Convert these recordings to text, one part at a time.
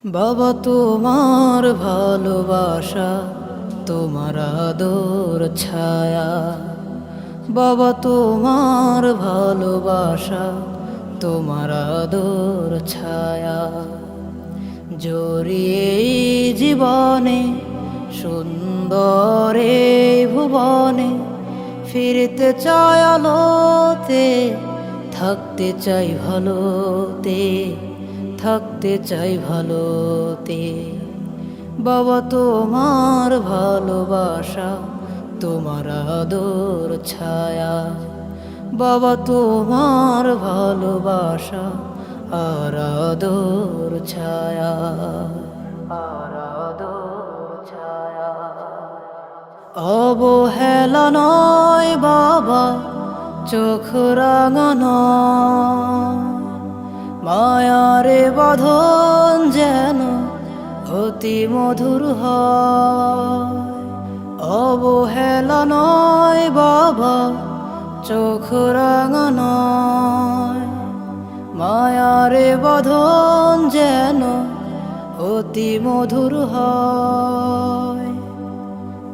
বাবা তোমার ভালোবাসা, তোমার আদর ছায়া। বাবা তোমার ভালোবাসা, তোমার আদর ছায়া। জড়িয়ে জীবনে সুন্দর এই ভুবনে, ফিরতে চাই আলোতে, থাকতে চাই ভালোতে, থাকতে চাই ভালোতে। বাবা তোমার ভালোবাসা, তোমার আদর ছায়া। বাবা তোমার ভালোবাসা আর আদর ছায়া, আর আদর ছায়া। অবহেলা নয় বাবা, চোখ রাঙানো, মায়ারে বাঁধন যেন অতি মধুর হয়। অবহেলা নয় বাবা, চোখ রাঙানো, মায়ারে বাঁধন যেন অতি মধুর হয়।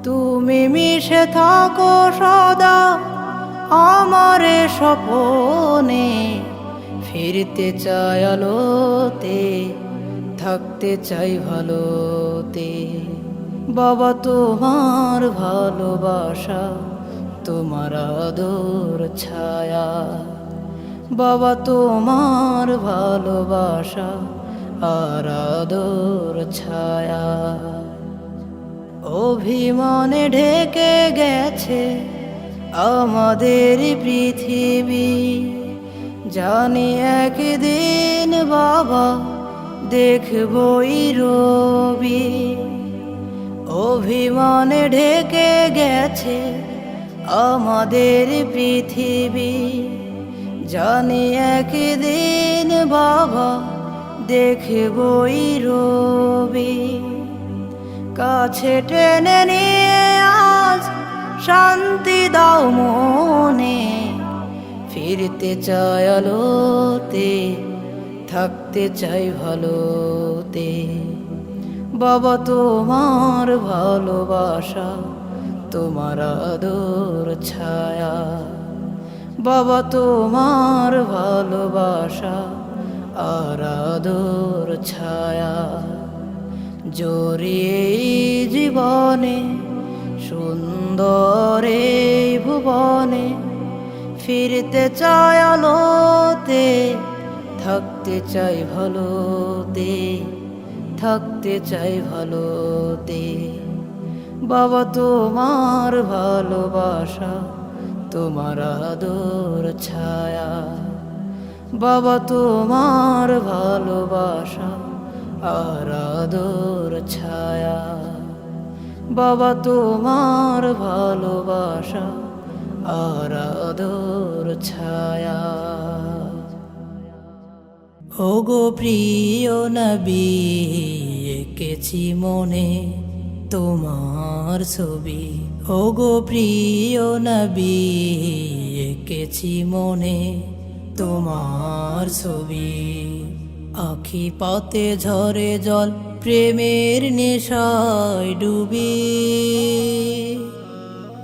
তুমি মিশে থাকো সদা আমারে স্বপনে, ফিরতে চাই আলোতে, থাকতে চাই ভালোতে। বাবা তোমার ভালোবাসা, তোমার আদর ছায়া। বাবা তোমার ভালোবাসা আর আদর ছায়া। অভিমানে ঢেকে গেছে আমাদের পৃথিবী, জানি একদিন বাবা দেখবই রবি। অভিমানে ঢেকে গেছে আমাদের পৃথিবী, জানি একদিন বাবা দেখবই রবি। কাছে টেনে নিয়ে আজ শান্তি দাও মনে, ফিরতে চাই আলোতে, থাকতে চাই ভালোতে। বাবা তোমার ভালোবাসা, তোমার আদর ছায়া। বাবা তোমার ভালোবাসা আর আদর ছায়া। জড়িয়ে জীবনে সুন্দর এই ভুবনে, ফিরতে চাই আলোতে, থাকতে চাই ভালোতে, থাকতে চাই ভালোতে। বাবা তোমার ভালোবাসা, তোমার আদর ছায়া। বাবা তোমার ভালোবাসা আর আদর ছায়া। বাবা তোমার ভালোবাসা আর আদর ছায়া। ওগো প্রিয় নবী, এঁকেছি মনে তোমার ছবি। ওগো প্রিয় নবী, এঁকেছি মনে তোমার ছবি। আখি পাতে ঝরে জল, প্রেমের নেশায় ডুবি।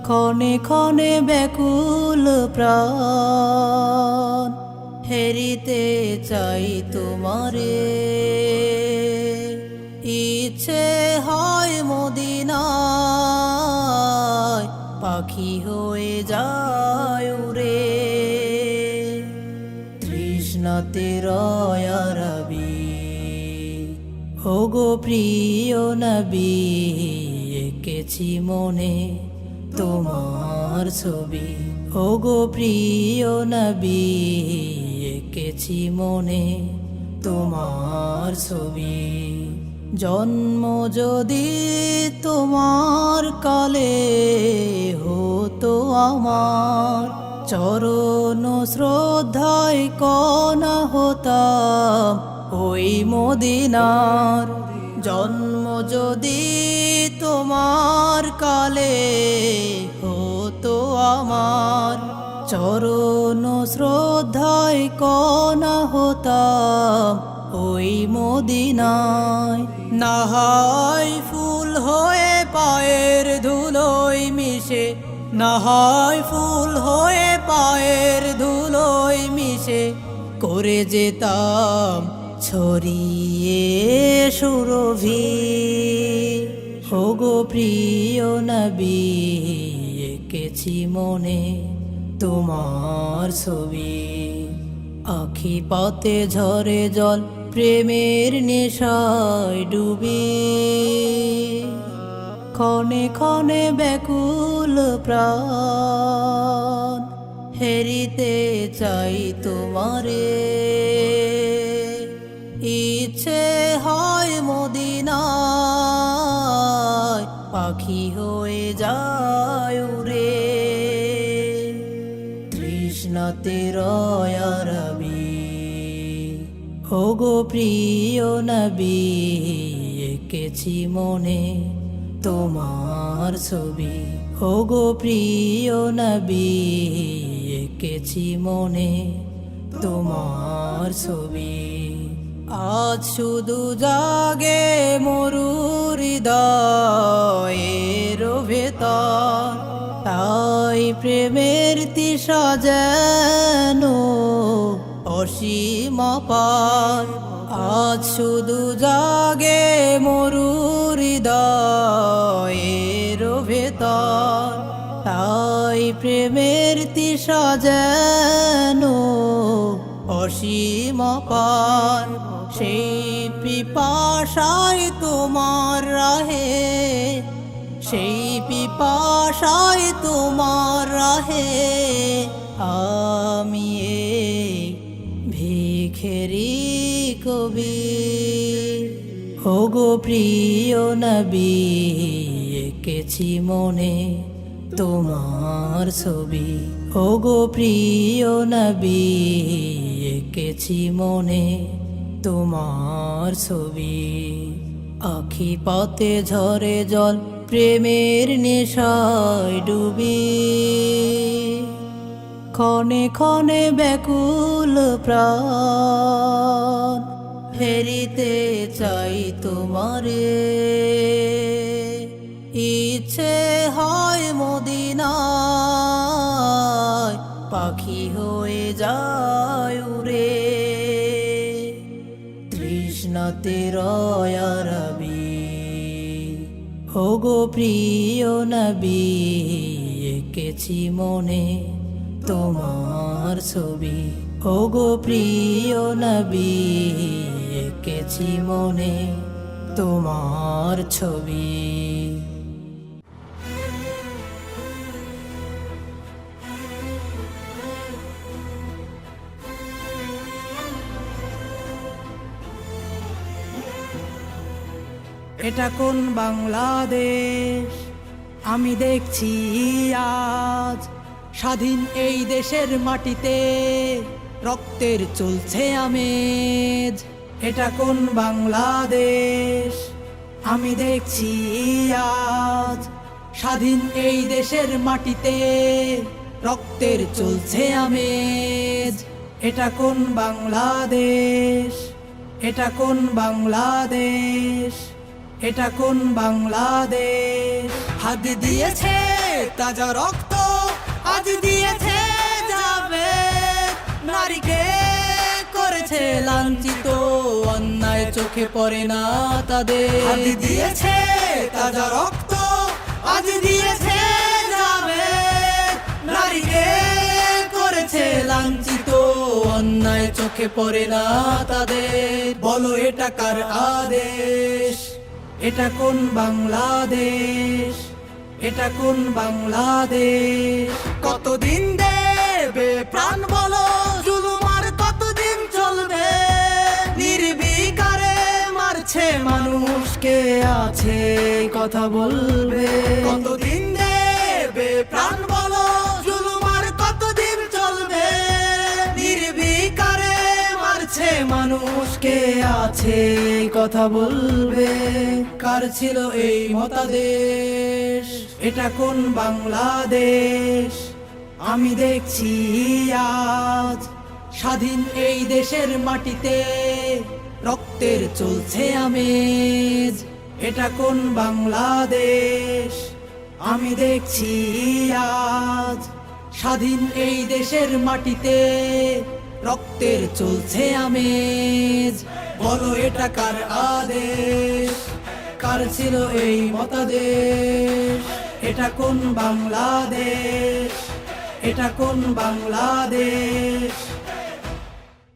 ক্ষণে ক্ষণে ব্যাকুল প্রাণ, হেরিতে চাই তোমারে। ইচ্ছে হয় মদিনায়, পাখি হয়ে যায় উড়ে। তৃষ্ণাতে রয় আরবি। ওগো প্রিয় নবী, এঁকেছি মনে তোমার ছবি। ওগো প্রিয় নবী, এঁকেছি মনে তোমার ছবি। জন্ম যদি তোমার কালে হতো আমার, চরণ শ্রদ্ধায় কণা হতাম ওই মদিনার। জন্ম যদি তোমার কালে হতো আমার, চরণ শ্রদ্ধায় কণা হতাম ওই ওই মদিনায়। না হয় ফুল হয়ে পায়ের ধুলোয় মিশে, না হয় ফুল হয়ে পায়ের ধুলোয় মিশে, করে যেতাম ছড়িয়ে সুরভি। ওগো প্রিয় নবী, এঁকেছি মনে তোমার ছবি। আখি পাতে ঝরে জল, প্রেমের নেশায় ডুবি। ক্ষণে ক্ষণে ব্যাকুল প্রাণ, হেরিতে চাই তোমারে। ইচ্ছে হয় মদিনায় পাখি হয়ে যায় উড়ে। তৃষ্ণাতে রয় আরবি। ওগো প্রিয় নবী, এঁকেছি মনে তোমার ছবি। ওগো প্রিয় নবী, এঁকেছি মনে তোমার ছবি। আজ শুধু জাগে মরুর হৃদয়ের ভেতর, তাই প্রেমের তৃষা যেন অসীম পার। আজ শুধু জাগে মরুর হৃদয়ের ভেতর, তাই প্রেমের তৃষা যেন অসীম পার। সেই পিপাসায় তোমার রাহে, সেই পিপাসায় তোমার রাহে আমি ভিখেরি কবি। ওগো প্রিয় নবী, এঁকেছি মনে তোমার ছবি। ওগো প্রিয় নবী, এঁকেছি মনে তোমার ছবি। আখি পাতে ঝরে জল, প্রেমের নেশায় ডুবি। ক্ষণে ক্ষণে ব্যাকুল প্রাণ, হেরিতে চাই তোমারে। ইচ্ছে হয় মদিনায় পাখি হয়ে যায় উড়ে। তৃষ্ণাতে রয় আরবি। ওগো প্রিয় নবী, এঁকেছি মনে তোমার ছবি। ওগো প্রিয় নবী, এঁকেছি মনে তোমার ছবি। এটা কোন বাংলাদেশ আমি দেখছি আজ, স্বাধীন এই দেশের মাটিতে রক্তের চলছে আমেজ। এটা কোন বাংলাদেশ আমি দেখছি আজ, স্বাধীন এই দেশের মাটিতে রক্তের চলছে আমেজ। এটা কোন বাংলাদেশ, এটা কোন বাংলাদেশ, এটা কোন বাংলাদেশ। হাত দিয়েছে তাজা রক্ত, আজ দিয়েছে যাবে। নারীকে করেছে লাঞ্ছিত, অন্যায় চোখে পড়ে না তাদের। হাত দিয়েছে তাজা রক্ত, আজ দিয়েছে যাবে। নারীকে করেছে লাঞ্ছিত, অন্যায় চোখে পড়ে না তাদের। বলো এটা কার আদেশ? এটা কোন বাংলাদেশ, এটা কোন বাংলাদেশ। কতদিন দেবে প্রাণ বলো, জুলুম আর কতদিন চলবে? নির্বিকারে মারছে মানুষকে, আছে কথা বলবে। কতদিন দেবে প্রাণ বলো, জুলুম আর কতদিন চলবে? নির্বিকারে মারছে মানুষকে, আছে কথা বলবে। কার ছিল এই মতাদেশ? এটা কোন বাংলাদেশ আমি দেখছি আজ, স্বাধীন এই দেশের মাটিতে রক্তের চলছে আমেজ, এটা কোন বাংলাদেশ? আমি দেখছি আজ স্বাধীন এই দেশের মাটিতে রক্তের চলছে আমেজ। বলো এটা কার আদেশ? কার ছিল এই মতাদেশ? এটা কোন বাংলাদেশ? এটা কোন বাংলাদেশ?